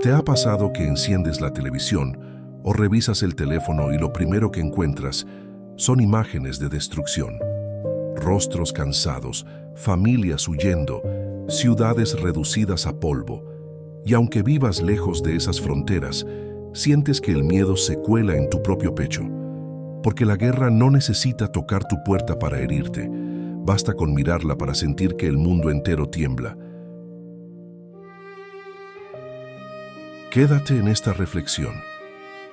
¿Te ha pasado que enciendes la televisión o revisas el teléfono y lo primero que encuentras son imágenes de destrucción? Rostros cansados, familias huyendo, ciudades reducidas a polvo. Y aunque vivas lejos de esas fronteras, sientes que el miedo se cuela en tu propio pecho. Porque la guerra no necesita tocar tu puerta para herirte. Basta con mirarla para sentir que el mundo entero tiembla. Quédate en esta reflexión.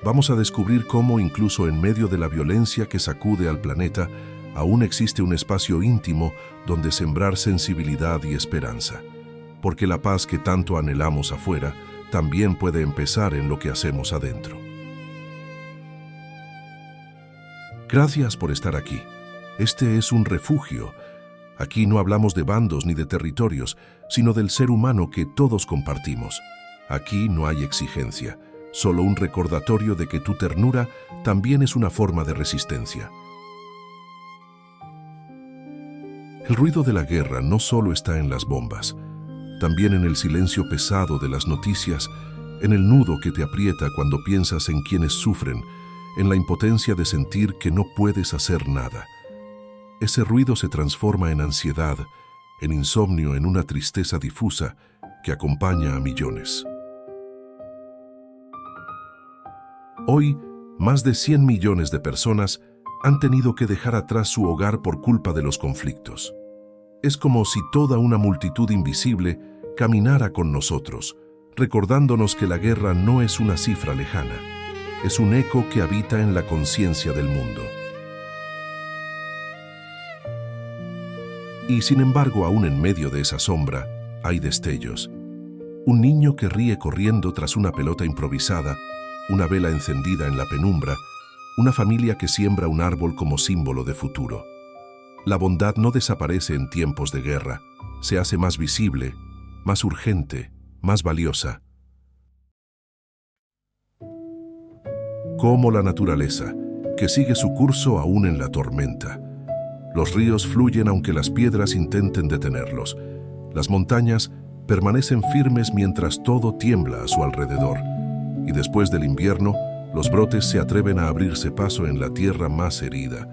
Vamos a descubrir cómo, incluso en medio de la violencia que sacude al planeta, aún existe un espacio íntimo donde sembrar sensibilidad y esperanza. Porque la paz que tanto anhelamos afuera también puede empezar en lo que hacemos adentro. Gracias por estar aquí. Este es un refugio. Aquí no hablamos de bandos ni de territorios, sino del ser humano que todos compartimos. Aquí no hay exigencia, solo un recordatorio de que tu ternura también es una forma de resistencia. El ruido de la guerra no solo está en las bombas, también en el silencio pesado de las noticias, en el nudo que te aprieta cuando piensas en quienes sufren, en la impotencia de sentir que no puedes hacer nada. Ese ruido se transforma en ansiedad, en insomnio, en una tristeza difusa que acompaña a millones. Hoy, más de 100 millones de personas han tenido que dejar atrás su hogar por culpa de los conflictos. Es como si toda una multitud invisible caminara con nosotros, recordándonos que la guerra no es una cifra lejana, es un eco que habita en la conciencia del mundo. Y sin embargo, aún en medio de esa sombra, hay destellos. Un niño que ríe corriendo tras una pelota improvisada, una vela encendida en la penumbra, una familia que siembra un árbol como símbolo de futuro. La bondad no desaparece en tiempos de guerra, se hace más visible, más urgente, más valiosa. Como la naturaleza, que sigue su curso aún en la tormenta. Los ríos fluyen aunque las piedras intenten detenerlos. Las montañas permanecen firmes mientras todo tiembla a su alrededor. Y después del invierno, los brotes se atreven a abrirse paso en la tierra más herida.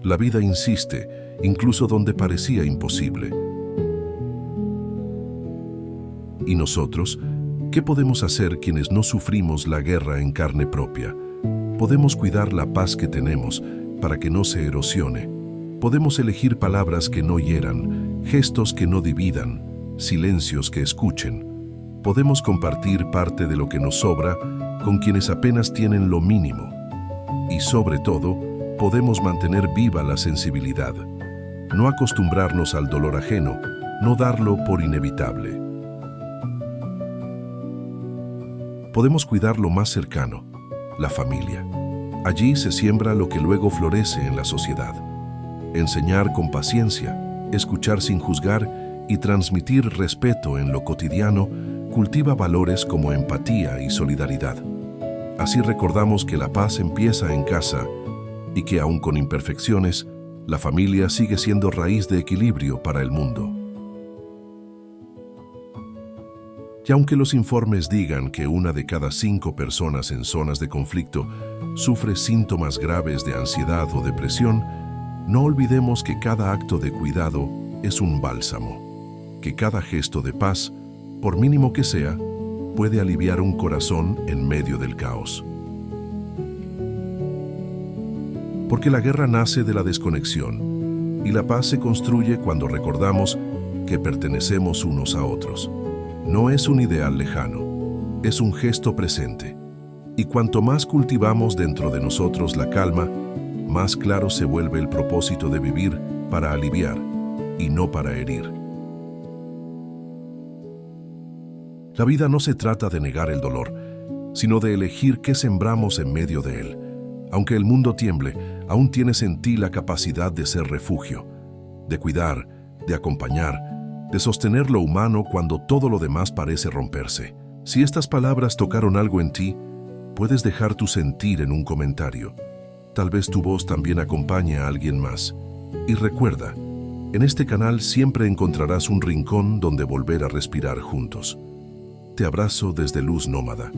La vida insiste, incluso donde parecía imposible. ¿Y nosotros? ¿Qué podemos hacer quienes no sufrimos la guerra en carne propia? Podemos cuidar la paz que tenemos para que no se erosione. Podemos elegir palabras que no hieran, gestos que no dividan, silencios que escuchen. Podemos compartir parte de lo que nos sobra con quienes apenas tienen lo mínimo. Y sobre todo, podemos mantener viva la sensibilidad. No acostumbrarnos al dolor ajeno, no darlo por inevitable. Podemos cuidar lo más cercano, la familia. Allí se siembra lo que luego florece en la sociedad. Enseñar con paciencia, escuchar sin juzgar y transmitir respeto en lo cotidiano cultiva valores como empatía y solidaridad. Así recordamos que la paz empieza en casa y que, aun con imperfecciones, la familia sigue siendo raíz de equilibrio para el mundo. Y aunque los informes digan que 1 de cada 5 personas en zonas de conflicto sufre síntomas graves de ansiedad o depresión, no olvidemos que cada acto de cuidado es un bálsamo, que cada gesto de paz, por mínimo que sea, puede aliviar un corazón en medio del caos. Porque la guerra nace de la desconexión y la paz se construye cuando recordamos que pertenecemos unos a otros. No es un ideal lejano, es un gesto presente. Y cuanto más cultivamos dentro de nosotros la calma, más claro se vuelve el propósito de vivir para aliviar y no para herir. La vida no se trata de negar el dolor, sino de elegir qué sembramos en medio de él. Aunque el mundo tiemble, aún tienes en ti la capacidad de ser refugio, de cuidar, de acompañar, de sostener lo humano cuando todo lo demás parece romperse. Si estas palabras tocaron algo en ti, puedes dejar tu sentir en un comentario. Tal vez tu voz también acompañe a alguien más. Y recuerda, en este canal siempre encontrarás un rincón donde volver a respirar juntos. te abrazo desde Luz Nómada.